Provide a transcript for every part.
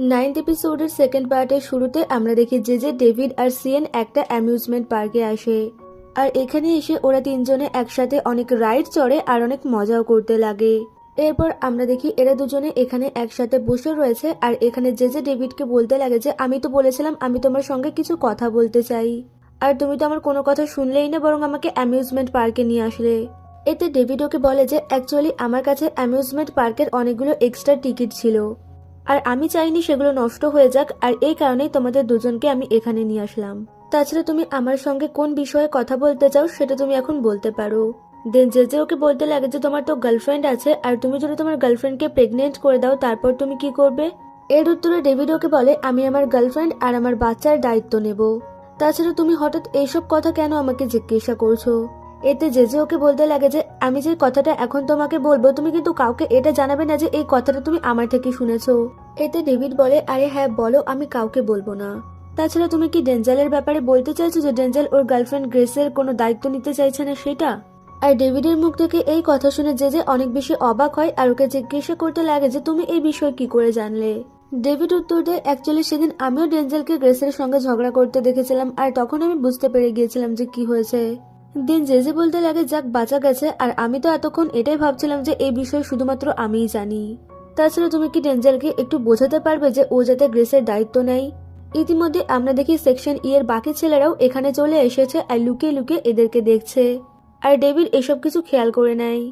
9th এপিসোডের second পার্টের শুরুতে আমরা দেখি যে ডেভিড আর সিয়েন একটা অ্যামিউজমেন্ট পার্কে আসে। আর এখানে এসে ওরা তিনজনে একসাথে অনেক রাইড চড়ে আর অনেক মজাও করতে লাগে। এরপর আমরা দেখি এরা দুজনে এখানে একসাথে বসে রয়েছে আর এখানে যে ডেভিডকে বলতে লাগে যে আমি তো বলেছিলাম আমি তোমার সঙ্গে কিছু কথা বলতে চাই, আর তুমি তো আমার কোনো কথা শুনলেই না, বরং আমাকে অ্যামিউজমেন্ট পার্কে নিয়ে আসলে। এতে ডেভিড ওকে বলে যে অ্যাকচুয়ালি আমার কাছে অ্যামিউজমেন্ট পার্কের অনেকগুলো এক্সট্রা টিকিট ছিল, আর আমি চাইনি সেগুলো নষ্ট হয়ে যাক, আর এই কারণেই তোমাদের দুজনকে আমি এখানে নিয়ে আসলাম। তাছাড়া তুমি আমার সঙ্গে কোন বিষয়ে কথা বলতে চাও সেটা তুমি এখন বলতে পারো। দেন যে ওকে বলতে লাগে যে তোমার তো গার্লফ্রেন্ড আছে, আর তুমি যদি তোমার গার্লফ্রেন্ডকে প্রেগনেন্ট করে দাও তারপর তুমি কি করবে। এর উত্তরে ডেভিড ওকে বলে আমি আমার গার্লফ্রেন্ড আর আমার বাচ্চার দায়িত্ব নেব। তাছাড়া তুমি হঠাৎ এইসব কথা কেন আমাকে জিজ্ঞাসা করছো। এতে যে ওকে বলতে লাগে যে আমি যে কথাটা এখন তোমাকে বলবো তুমি কিন্তু কাউকে এটা জানাবে না যে এই কথাটা তুমি আমার থেকে শুনেছো। এতে ডেভিড বলে আরে হ্যাঁ বলো, আমি কাউকে বলবো না। তাছাড়া তুমি কি ডেঞ্জেলের ব্যাপারে বলতে চাইছো যে ডেঞ্জেল ওর গার্লফ্রেন্ড গ্রেসের কোনো দায়িত্ব নিতে চাইছে না সেটা। আর ডেভিডের মুখ থেকে এই কথা শুনে যে অনেক বেশি অবাক হয় আর ওকে জিজ্ঞাসা করতে লাগে যে তুমি এই বিষয়ে কি করে জানলে। ডেভিড উত্তর দেয় অ্যাকচুয়ালি সেদিন আমিও ডেঞ্জেলকে গ্রেসের সঙ্গে ঝগড়া করতে দেখেছিলাম, আর তখন আমি বুঝতে পেরে গিয়েছিলাম যে কি হয়েছে। দিন যে বলতে লাগে যাক বাঁচা গেছে, আর আমি তো এতক্ষণ এটাই ভাবছিলাম যে এই বিষয়ে শুধুমাত্র আমিই জানি। তাছাড়া তুমি কি ডেঞ্জেলকে একটু বোঝাতে পারবে যে ও যাতে গ্রেসের দায়িত্ব নেয়। ইতিমধ্যে আমরা দেখি সেকশন ই এর বাকি ছেলেরাও এখানে চলে এসেছে আর লুকিয়ে লুকিয়ে এদেরকে দেখছে, আর ডেভিড এসব কিছু খেয়াল করে নেয়।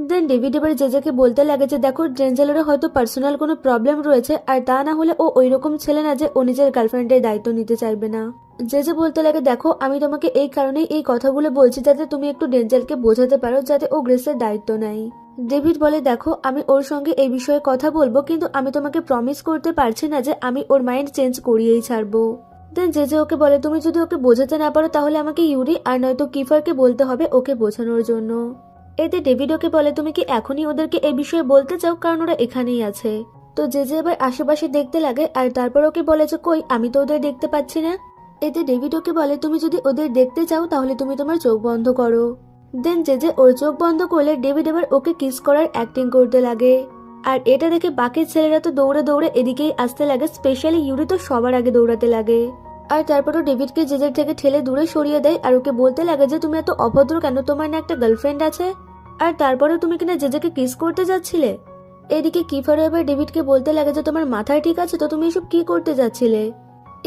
দেন ডেভিড এবার জেজেকে বলতে লাগে যে দেখো ডেঞ্জেলের হয়তো পার্সোনাল কোনো প্রবলেম রয়েছে, আর তা না হলে ও ওইরকম ছেলে না যে ও নিজের গার্লফ্রেন্ডের দায়িত্ব নিতে চাইবে না। যে বলতে লাগে দেখো আমি তোমাকে এই কারণেই এই কথাগুলো বলছি যাতে তুমি একটু ডেঞ্জেলকে বোঝাতে পারো যাতে ও গ্রেসের দায়িত্ব নেয়। ডেভিড বলে দেখো আমি ওর সঙ্গে এই বিষয়ে কথা বলবো, কিন্তু আমি তোমাকে প্রমিস করতে পারছি না যে আমি ওর মাইন্ড চেঞ্জ করিয়েই ছাড়বো। দেন যে ওকে বলে তুমি যদি ওকে বোঝাতে না পারো তাহলে আমাকে ইউরি আর নয়তো কিফারকে বলতে হবে ওকে বোঝানোর জন্য। এতে ডেভিড ওকে বলে তুমি কি এখনই ওদেরকে এই বিষয়ে বলতে চাও, কারণ ওরা এখানেই আছে। তো যে এবার আশেপাশে দেখতে লাগে আর তারপর ওকে বলে যে কই আমি তো ওদের দেখতে পাচ্ছি না। এতে ডেভিড ওকে বলে তুমি যদি ওদের দেখতে চাও তাহলে তুমি তোমার চোখ বন্ধ করো। দেন যে ওর চোখ বন্ধ করলে ডেভিড এবার ওকে কিস করার অ্যাক্টিং করতে লাগে, আর এটা দেখে বাকি ছেলেরা তো দৌড়ে দৌড়ে এদিকেই আসতে লাগে, স্পেশালি ইউরি তো সবার আগে দৌড়াতে লাগে। আর তারপরও ডেভিডকে জেজের থেকে ঠেলে দূরে সরিয়ে দেয় আর ওকে বলতে লাগে যে তুমি এত অভদ্র কেন, তোমার না একটা গার্লফ্রেন্ড আছে, আর তারপরে তুমি কিনা জেজেকে কিস করতে যাচ্ছিলে। এদিকে কিফারও এবার ডেভিডকে বলতে লাগে যে তোমার মাথায় ঠিক আছে তো, তুমি এসব কি করতে যাচ্ছিলে।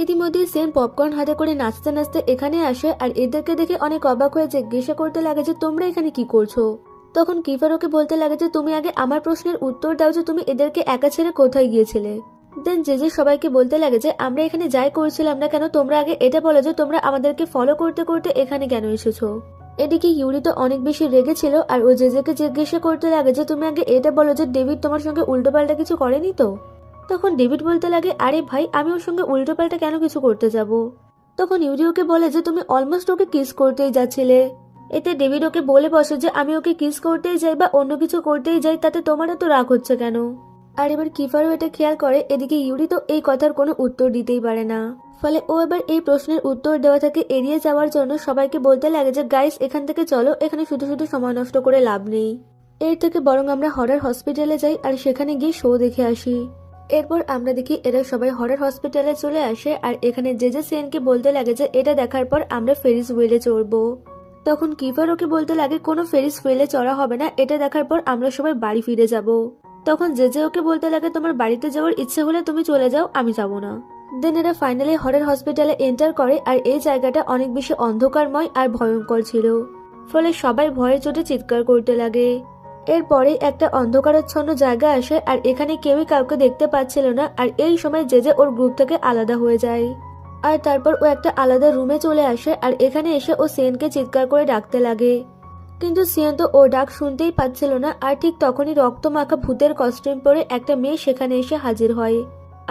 ইতিমধ্যে সেন পপকর্ন হাতে করে নাচতে নাচতে এখানে আসে আর এদেরকে দেখে অনেক অবাক হয়ে জিজ্ঞাসা করতে লাগে যে তোমরা এখানে কি করছো। তখন কিফার ওকে বলতে লাগে যে তুমি আগে আমার প্রশ্নের উত্তর দাও যে তুমি এদেরকে একা ছেড়ে কোথায় গিয়েছিলে। দেন যে সবাইকে বলতে লাগে যে আমরা এখানে যাই করছিলাম না কেন তোমরা আগে এটা বলো যে তোমরা আমাদেরকে ফলো করতে করতে এখানে কেন এসেছো। এদিকে ইউরি তো অনেক বেশি রেগেছিল আর ও জেজেকে জিজ্ঞাসা করতে লাগে যে তুমি আগে এটা বলো যে ডেভিড তোমার সঙ্গে উল্টোপাল্টা কিছু করেনি তো। তখন ডেভিড বলতে লাগে আরে ভাই আমি ওর সঙ্গে উল্টোপাল্টা কেন কিছু করতে যাব। তখন ইউরি ওকে বলে যে তুমি অলমোস্ট ওকে কিস করতেই যাচ্ছিলে। এতে ডেভিড ওকে বলে বসে যে আমি ওকে কিস করতেই যাই বা অন্য কিছু করতেই যাই তাতে তোমারও তো রাগ হচ্ছে কেন। আর এবার কিফারও এটা খেয়াল করে, এদিকে ইউরি তো এই কথার কোনো উত্তর দিতেই পারে না। ফলে ও এবার এই প্রশ্নের উত্তর দেওয়া থেকে এড়িয়ে যাওয়ার জন্য সবাইকে বলতে লাগে যে গাইস এখান থেকে চলো, এখানে শুধু শুধু সময় নষ্ট করে লাভ নেই। এর থেকে বরং আমরা হরার হসপিটালে যাই আর সেখানে গিয়ে শো দেখে আসি। এরপর আমরা দেখি এরা সবাই হরার হসপিটালে চলে আসে আর এখানে যে সিয়েনকে বলতে লাগে যে এটা দেখার পর আমরা ফেরিস হুইলে চড়বো। তখন কিফার ওকে বলতে লাগে কোনো ফেরিস হুইলে চড়া হবে না, এটা দেখার পর আমরা সবাই বাড়ি ফিরে যাব। তখন যে ওকে বলতে লাগে তোমার বাড়িতে যাওয়ার ইচ্ছে হলে তুমি চলে যাও, আমি যাব না। দেন এরা ফাইনালি হরার হসপিটালে এন্টার করে আর এই জায়গাটা অনেক বেশি অন্ধকারময় আর ভয়ঙ্কর ছিল, ফলে সবাই ভয়ে চোটে চিৎকার করতে লাগে। এরপরে একটা অন্ধকারাচ্ছন্ন জায়গা আসে আর এখানে কেউই কাউকে দেখতে পাচ্ছিল না, আর এই সময় যে ওর গ্রুপ থেকে আলাদা হয়ে যায়। আর তারপর ও একটা আলাদা রুমে চলে আসে আর এখানে এসে ও সিয়েনকে চিৎকার করে ডাকতে লাগে, কিন্তু সিয়েন তো ওর ডাক শুনতেই পাচ্ছিল না। আর ঠিক তখনই রক্তমাখা ভূতের কস্টিউম পরে একটা মেয়ে সেখানে এসে হাজির হয়,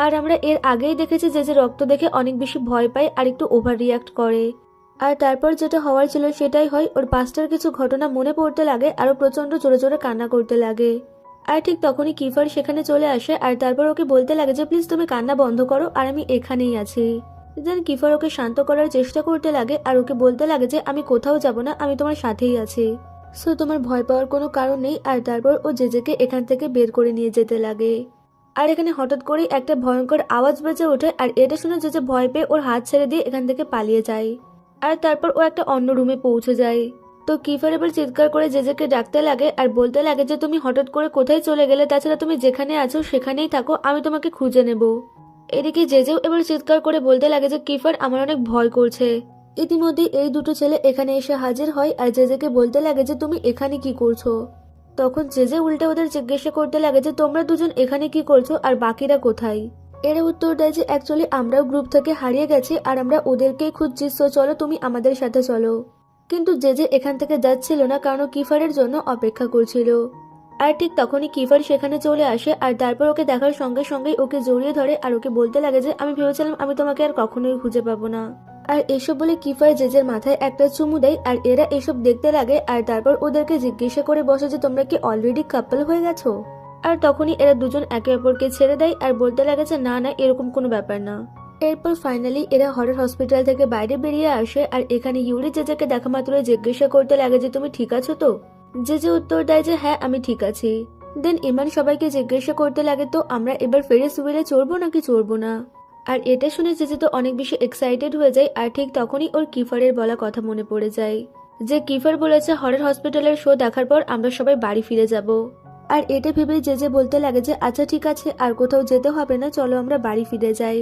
আর আমরা এর আগেই দেখেছি যে রক্ত দেখে অনেক বেশি ভয় পায় আর একটু ওভার রিয়াক্ট করে। আর তারপর যেটা হওয়ার ছিল সেটাই হয়, ওর পাস্টার কিছু ঘটনা মনে পড়তে লাগে আর ও প্রচন্ড জোরে জোরে কান্না করতে লাগে। আর ঠিক তখনই কিফার সেখানে চলে আসে আর তারপর ওকে বলতে লাগে যে প্লিজ তুমি কান্না বন্ধ করো আর আমি এখানেই আছি। দেন কিফার ওকে শান্ত করার চেষ্টা করতে লাগে আর ওকে বলতে লাগে যে আমি কোথাও যাব না, আমি তোমার সাথেই আছি, সো তোমার ভয় পাওয়ার কোনো কারণ নেই। আর তারপর ও জেজেকে এখান থেকে বের করে নিয়ে যেতে লাগে। আর এখানে হঠাৎ করেই একটা ভয়ঙ্কর আওয়াজ বেজে ওঠে আর এটা শুনে যে ভয় পেয়ে ওর হাত ছেড়ে দিয়ে এখান থেকে পালিয়ে যায়। আর তারপর ও একটা অন্য রুমে পৌঁছে যায়। তো কিফার এবার চিৎকার করে জেজেকে ডাকতে লাগে আর বলতে লাগে যে তুমি হঠাৎ করে কোথায় চলে গেলে, তাছাড়া তুমি যেখানে আছো সেখানেই থাকো, আমি তোমাকে খুঁজে নেব। এদিকে জেজেও এবার চিৎকার করে বলতে লাগে যে কিফার আমার অনেক ভয় করছে। ইতিমধ্যে এই দুটো ছেলে এখানে এসে হাজির হয় আর জেজেকে বলতে লাগে যে তুমি এখানে কি করছো। তখন জেজে উল্টে ওদের জিজ্ঞাসা করতে লাগে যে তোমরা দুজন এখানে কি করছো আর বাকিরা কোথায়। এরা উত্তর দেয় যে অ্যাকচুয়ালি আমরাও গ্রুপ থেকে হারিয়ে গেছি আর আমরা ওদেরকেই খুঁজছি, সো চলো তুমি আমাদের সাথে চলো। কিন্তু জেজে এখান থেকে যাচ্ছিল না কারণ কিফারের জন্য অপেক্ষা করছিল। আর ঠিক তখনই কিফার সেখানে চলে আসে আর তারপর ওকে দেখার সঙ্গে সঙ্গেই ওকে জড়িয়ে ধরে আর ওকে বলতে লাগে যে আমি ভেবেছিলাম আমি তোমাকে আর কখনোই খুঁজে পাবো না। আর এসব বলে কিফার জেজের মাথায় একটা চুমু দেয় আর এরা এসব দেখতে লাগে আর তারপর ওদেরকে জিজ্ঞাসা করে বসে যে তোমরা কি অলরেডি কাপল হয়ে গেছো। আর তখনই এরা দুজন একে অপরকে ছেড়ে দেয় আর বলতে লাগে যে না না এরকম কোনো ব্যাপার না। এরপর ফাইনালি এরা হরর হসপিটাল থেকে বাইরে বেরিয়ে আসে আর এখানে ইউরি জেজেকে দেখা মাত্রই জিজ্ঞাসা করতে লাগে যে তুমি ঠিক আছো তো। জেজে উত্তর দেয় যে হ্যাঁ আমি ঠিক আছি। দেন ইমান সবাইকে জিজ্ঞাসা করতে লাগে তো আমরা এবার ফেরিস হুইলে চড়বো নাকি চড়বো না। আর এটা শুনে জেজে তো অনেক বেশি এক্সাইটেড হয়ে যায় আর ঠিক তখনই ওর কিফারের বলা কথা মনে পড়ে যায় যে কিফার বলেছে হরর হসপিটালের শো দেখার পর আমরা সবাই বাড়ি ফিরে যাব। আর এটা ভেবেই জেজে বলতে লাগে যে আচ্ছা ঠিক আছে আর কোথাও যেতে হবে না, চলো আমরা বাড়ি ফিরে যাই।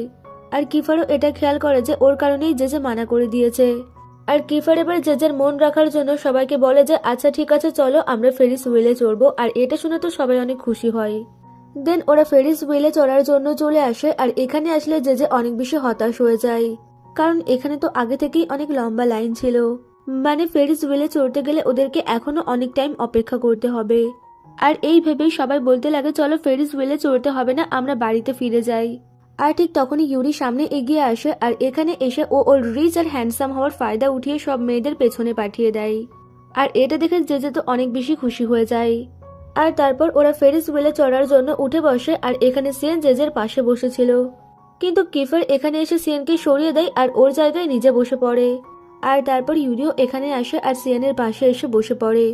আর কিফারও এটা খেয়াল করে যে ওর কারণেই জেজে মানা করে দিয়েছে। আর কিফার এবার জেজের মন রাখার জন্য সবাইকে বলে যে আচ্ছা ঠিক আছে চলো আমরা ফেরিস হুইলে চড়বো। আর এটা শুনে তো সবাই অনেক খুশি হয়। দেন ওরা ফেরিস হুইলে চড়ার জন্য চলে আসে আর এখানে আসলে জেজে অনেক বেশি হতাশ হয়ে যায় কারণ এখানে তো আগে থেকেই অনেক লম্বা লাইন ছিল, মানে ফেরিস হুইলে চড়তে গেলে ওদেরকে এখনো অনেক টাইম অপেক্ষা করতে হবে। আর এই ভেবেই সবাই বলতে লাগে চলো ফেরিস হুইলে চড়তে হবে না, আমরা বাড়িতে ফিরে যাই। আর ঠিক তখনই ইউরি সামনে এগিয়ে আসে আর এখানে এসে ও ওর রিচ আর হ্যান্ডসাম হওয়ার ফায়দা উঠিয়ে সব মেয়েদের পেছনে পাঠিয়ে দেয়। আর এটা দেখে জেজে তো অনেক বেশি খুশি হয়ে যায়। আর তারপর ওরা ফেরিস হুইলে চড়ার জন্য উঠে বসে আর এখানে সিয়েন জেজের পাশে বসেছিল। কিন্তু কিফার এখানে এসে সিয়েনকে সরিয়ে দেয় আর ওর জায়গায় নিজে বসে পড়ে। আর তারপর ইউরিও এখানে আসে আর সিয়েনের পাশে এসে বসে পড়ে।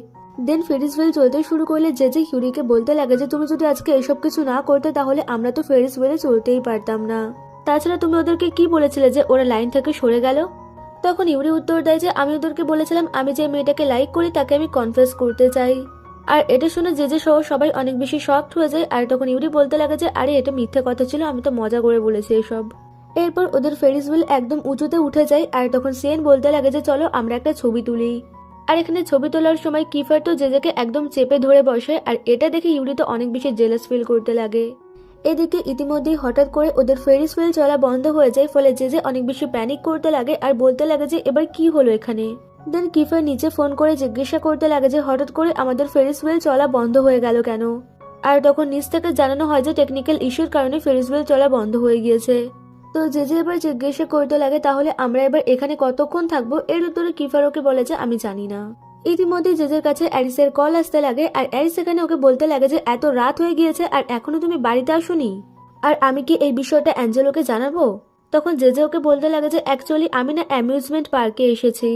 দেন ফেরিস হুইল চলতে শুরু করলে জেজে ইউরিকে বলতে লাগে যে তুমি যদি আজকে এসব কিছু না করতে তাহলে আমরা তো ফেরিস হুইলে চলতেই পারতাম না। তাছাড়া তুমি ওদেরকে কি বলেছিলে যে ওরা লাইন থেকে সরে গেল। তখন ইউরি উত্তর দেয় যে আমি ওদেরকে বলেছিলাম আমি যে মেয়েটাকে লাইক করি তাকে আমি কনফেস করতে চাই। আর এটা শুনে জেজে সহ সবাই অনেক বেশি শকড হয়ে যায়। আর তখন ইউরি বলতে লাগে যে আরে এটা মিথ্যে কথা ছিল, আমি তো মজা করে বলেছি এসব। এরপর ওদের ফেরিস হুইল একদম উঁচুতে উঠে যায় আর তখন সিয়েন বলতে লাগে যে চলো আমরা একটা ছবি তুলি। আর এখানে ছবি তোলার সময় কিফার তো জেজেকে একদম চেপে ধরে বসে আর এটা দেখে ইউরি তো অনেক বেশি জেলাস ফিল করতে লাগে। এদিকে ইতিমধ্যেই হঠাৎ করে ওদের ফেরিস হুইল চলা বন্ধ হয়ে যায়, ফলে জেজে অনেক বেশি প্যানিক করতে লাগে আর বলতে লাগে যে এবার কি হলো এখানে। দেন কিফার নিচে ফোন করে জিজ্ঞাসা করতে লাগে যে হঠাৎ করে আমাদের ফেরিস হুইল চলা বন্ধ হয়ে গেল কেন। আর তখন নিচ থেকে জানানো হয় যে টেকনিক্যাল ইস্যুর কারণে ফেরিস হুইল চলা বন্ধ হয়ে গিয়েছে। তো জেজে এবার জিজ্ঞাসা করতে লাগে তাহলে আমরা এবার এখানে কতক্ষণ থাকবো। এর উত্তরে কিফার ওকে বলে যে আমি জানি না। ইতিমধ্যে জেজের কাছে অ্যারিসের কল আসতে লাগে আর অ্যারিস এখানে ওকে বলতে লাগে যে এত রাত হয়ে গিয়েছে আর এখনো তুমি বাড়িতে আসোনি, আর আমি কি এই বিষয়টা অ্যাঞ্জেলোকে জানাবো। তখন জেজে ওকে বলতে লাগে যে অ্যাকচুয়ালি আমি না অ্যামিউজমেন্ট পার্কে এসেছি।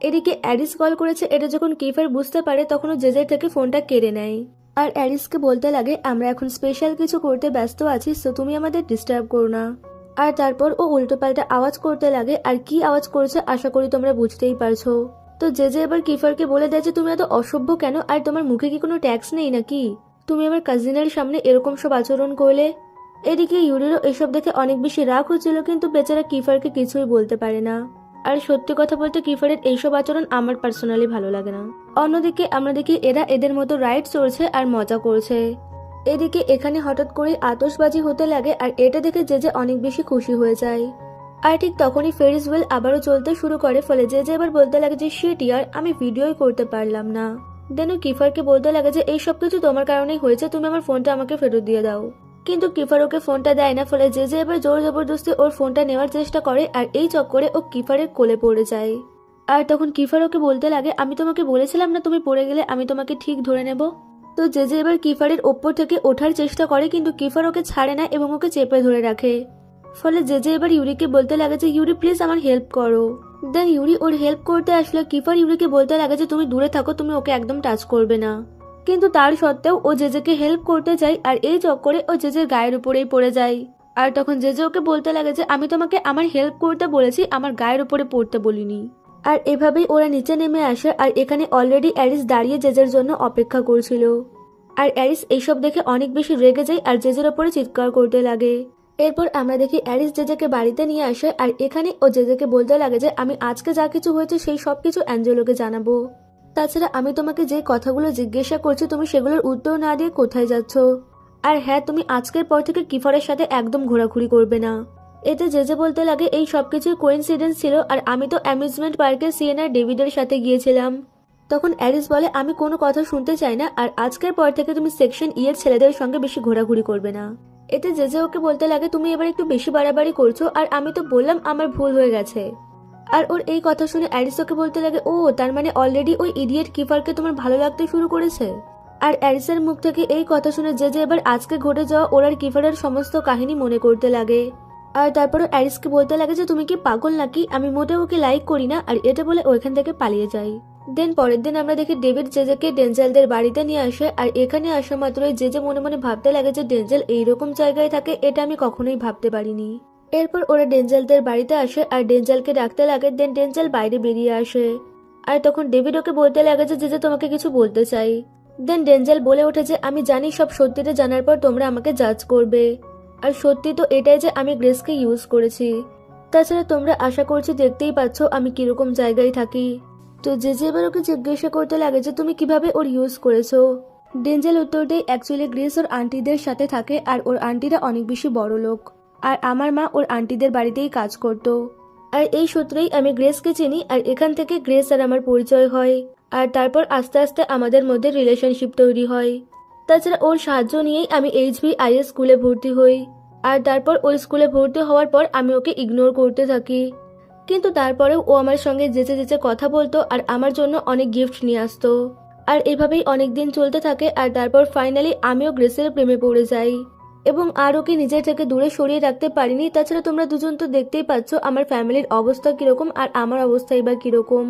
এদিকে অ্যারিস কল করেছে এটা যখন কিফার বুঝতে পারে তখন ও জেজের থেকে ফোনটা কেড়ে নেয় আর অ্যারিসকে বলতে লাগে আমরা এখন স্পেশাল কিছু করতে ব্যস্ত আছি, সো তুমি আমাদের ডিস্টার্ব করো না। আর তারপর ও উল্টোপাল্টা আওয়াজ করতে লাগে আর কি আওয়াজ করেছে আশা করি তোমরা বুঝতেই পারছো। তো জেজে এবার কিফারকে বলে দেয় যে তুমি এত অসভ্য কেন, আর তোমার মুখে কি কোনো ট্যাক্স নেই নাকি, তুমি আমার কাজিনের সামনে এরকম সব আচরণ করলে। এদিকে ইউরিরও এসব দেখে অনেক বেশি রাগ হচ্ছিল কিন্তু বেচারা কিফারকে কিছুই বলতে পারে না। আর সত্যি কথা বলতে কিফারের এইসব আচরণ আমার পার্সোনালি ভালো লাগে না। অন্যদিকে আমরা দেখি এরা এদের মতো রাইড চড়ছে আর মজা করছে। এদিকে এখানে হঠাৎ করে আতশবাজি হতে লাগে আর এটা দেখে জেজে অনেক বেশি খুশি হয়ে যায়। আর ঠিক তখনই ফেরিস হুইল আবারও চলতে শুরু করে, ফলে জেজে এবার বলতে লাগে যে শিট ইয়ার আমি ভিডিওই করতে পারলাম না। দেন কিফারকে বলতে লাগে যে এই সব কিছু তোমার কারণেই হয়েছে, তুমি আমার ফোনটা আমাকে ফেরত দিয়ে দাও। কিন্তু কিফার ওকে ফোনটা দেয় না, ফলে জেজে এবার জোর জবরদস্তি ওর ফোনটা নেওয়ার চেষ্টা করে আর এই চক্করে ও কিফারের কোলে পড়ে যায়। আর তখন কিফার ওকে বলতে লাগে আমি তোমাকে বলেছিলাম না তুমি পড়ে গেলে আমি তোমাকে ঠিক ধরে নেব। তো জেজে এবার কিফারের ওপর থেকে ওঠার চেষ্টা করে কিন্তু কিফার ওকে ছাড়ে না এবং ওকে চেপে ধরে রাখে। ফলে জেজে এবার ইউরিকে বলতে লাগে যে ইউরি প্লিজ আমার হেল্প করো। দেন ইউরি ওর হেল্প করতে আসলে কিফার ইউরিকে বলতে লাগে যে তুমি দূরে থাকো, তুমি ওকে একদম টাচ করবে না। কিন্তু তার সত্ত্বেও ও জেজেকে হেল্প করতে চায় আর এই চক্করে ও জেজের গায়ের উপরেই পড়ে যায়। আর তখন জেজে ওকে বলতে লাগে যে আমি তোমাকে আমার হেল্প করতে বলেছি, আমার গায়ের উপরে পড়তে বলিনি। আর এভাবেই ওরা নিচে নেমে আসে আর এখানে অলরেডি অ্যারিস দাঁড়িয়ে জেজের জন্য অপেক্ষা করছিল। আর অ্যারিস এইসব দেখে অনেক বেশি রেগে যায় আর জেজের ওপরে চিৎকার করতে লাগে। এরপর আমরা দেখি অ্যারিস জেজেকে বাড়িতে নিয়ে আসে আর এখানে ও জেজেকে বলতে লাগে যে আমি আজকে যা কিছু হয়েছে সেই সব কিছু অ্যাঞ্জেলোকে জানাবো। তাছাড়া আমি তোমাকে যে কথাগুলো জিজ্ঞাসা করছি তুমি সেগুলোর উত্তর না দিয়ে কোথায় যাচ্ছ। আর হ্যাঁ, তুমি আজকের পর থেকে কিফারের সাথে একদম ঘোরাঘুরি করবে না। এতে জেজে বলতে লাগে এই সবকিছুই কোইন্সিডেন্স ছিল আর আমি তো অ্যামিউজমেন্ট পার্কে সিয়েন আর ডেভিডের সাথে গিয়েছিলাম। তখন অ্যারিস বলে আমি কোনো কথা শুনতে চাই না আর আজকের পর থেকে তুমি সেকশন ই এর ছেলেদের সঙ্গে বেশি ঘোরাঘুরি করবে না। এতে জেজে ওকে বলতে লাগে তুমি এবার একটু বেশি বাড়াবাড়ি করছো আর আমি তো বললাম আমার ভুল হয়ে গেছে। আর ওর এই কথা শুনে অ্যারিস ওকে বলতে লাগে ও তার মানে অলরেডি ওই ইডিয়েট কিফারকে তোমার ভালো লাগতে শুরু করেছে। আর অ্যারিসের মুখ থেকে এই কথা শুনে জেজে এবার আজকে ঘটে যাওয়া ওর আর কিফারের সমস্ত কাহিনী মনে করতে লাগে। আর তারপরও অ্যারিসকে বলতে লাগে যে তুমি কি পাগল নাকি, আমি মোটেও ওকে লাইক করি না। আর এটা বলে ওইখান থেকে পালিয়ে যায়। দেন পরের দিন আমরা দেখি ডেভিড জেজেকে ডেঞ্জেলদের বাড়িতে নিয়ে আসে আর এখানে আসা মাত্রই জেজে মনে মনে ভাবতে লাগে যে ডেঞ্জেল এইরকম জায়গায় থাকে এটা আমি কখনোই ভাবতে পারিনি। এরপর ওরা ডেঞ্জেলদের বাড়িতে আসে আর ডেঞ্জেলকে ডাকতে লাগে। দেন ডেঞ্জেল বাইরে বেরিয়ে আসে আর তখন ডেভিড ওকে বলতে লাগে যে জেজে তোমাকে কিছু বলতে চাই। দেন ডেঞ্জেল বলে ওঠে যে আমি জানি সব সত্যিটা জানার পর তোমরা আমাকে জাজ করবে। আর সত্যি তো এটাই যে আমি গ্রেসকে ইউজ করেছি। তাছাড়া তোমরা আশা করছি দেখতেই পাচ্ছ আমি কিরকম জায়গায় থাকি। তো জেজে এবার ওকে জিজ্ঞাসা করতে লাগে যে তুমি কিভাবে ওর ইউজ করেছো। ডেঞ্জেল উত্তর দেয় অ্যাকচুয়ালি গ্রেস ওর আন্টিদের সাথে থাকে আর ওর আন্টিরা অনেক বেশি বড় লোক। আর আমার মা ওর আন্টিদের বাড়িতেই কাজ করতো। আর এই সূত্রেই আমি গ্রেসকে চিনি আর এখান থেকে গ্রেস আর আমার পরিচয় হয়। আর তারপর আস্তে আস্তে আমাদের মধ্যে রিলেশনশিপ তৈরি হয়। তাছাড়া ওর সাহায্য নিয়েই আমি HBIS স্কুলে ভর্তি হই। আর তারপর ওই স্কুলে ভর্তি হওয়ার পর আমি ওকে ইগনোর করতে থাকি। কিন্তু তারপরেও ও আমার সঙ্গে যেচে যেচে কথা বলতো আর আমার জন্য অনেক গিফট নিয়ে আসতো। আর এভাবেই অনেক দিন চলতে থাকে আর তারপর ফাইনালি আমিও গ্রেসের প্রেমে পড়ে যাই এবং আর ওকে নিজের থেকে দূরে সরিয়ে রাখতে পারিনি। তাছাড়া তোমরা দুজন তো দেখতেই পাচ্ছ আমার ফ্যামিলির অবস্থা কিরকম আর আমার অবস্থা এবার কিরকম।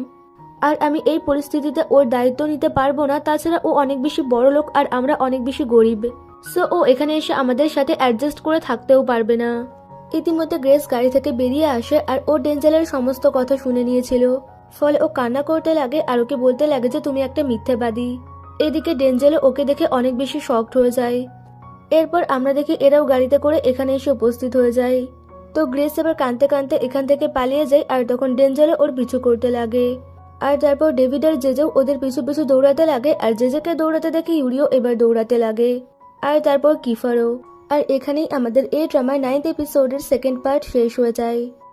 আর আমি এই পরিস্থিতিতে ওর দায়িত্ব নিতে পারবো না। তাছাড়া ও অনেক বেশি বড় লোক আর আমরা অনেক বেশি গরিব। সো ও এখানে এসে আমাদের সাথে অ্যাডজাস্ট করে থাকতেও পারবে না। ইতিমধ্যে গ্রেস গাড়ি থেকে বেরিয়ে আসে আর ও ডেঞ্জেলের সমস্ত কথা শুনে নিয়েছিল। ফলে ও কান্না করতে লাগে আর ওকে বলতে লাগে যে তুমি একটা মিথ্যাবাদী। এদিকে ডেঞ্জেলও ওকে দেখে অনেক বেশি শকড হয়ে যায়। এরপর আমরা দেখি এরাও গাড়িতে করে এখানে এসে উপস্থিত হয়ে যায়। তো গ্রেস এবার কাঁদতে কাঁদতে এখান থেকে পালিয়ে যায় আর তখন ডেঞ্জেলও ওর পিছু করতে লাগে। আর তারপর ডেভিড আর জেজেও ওদের পিছু পিছু দৌড়াতে লাগে আর জেজেকে দৌড়াতে দেখে ইউরিও এবার দৌড়াতে লাগে। আর তারপর কিফারও। আর এখানেই আমাদের এই ড্রামার 9th এপিসোডের সেকেন্ড পার্ট শেষ হয়ে যায়।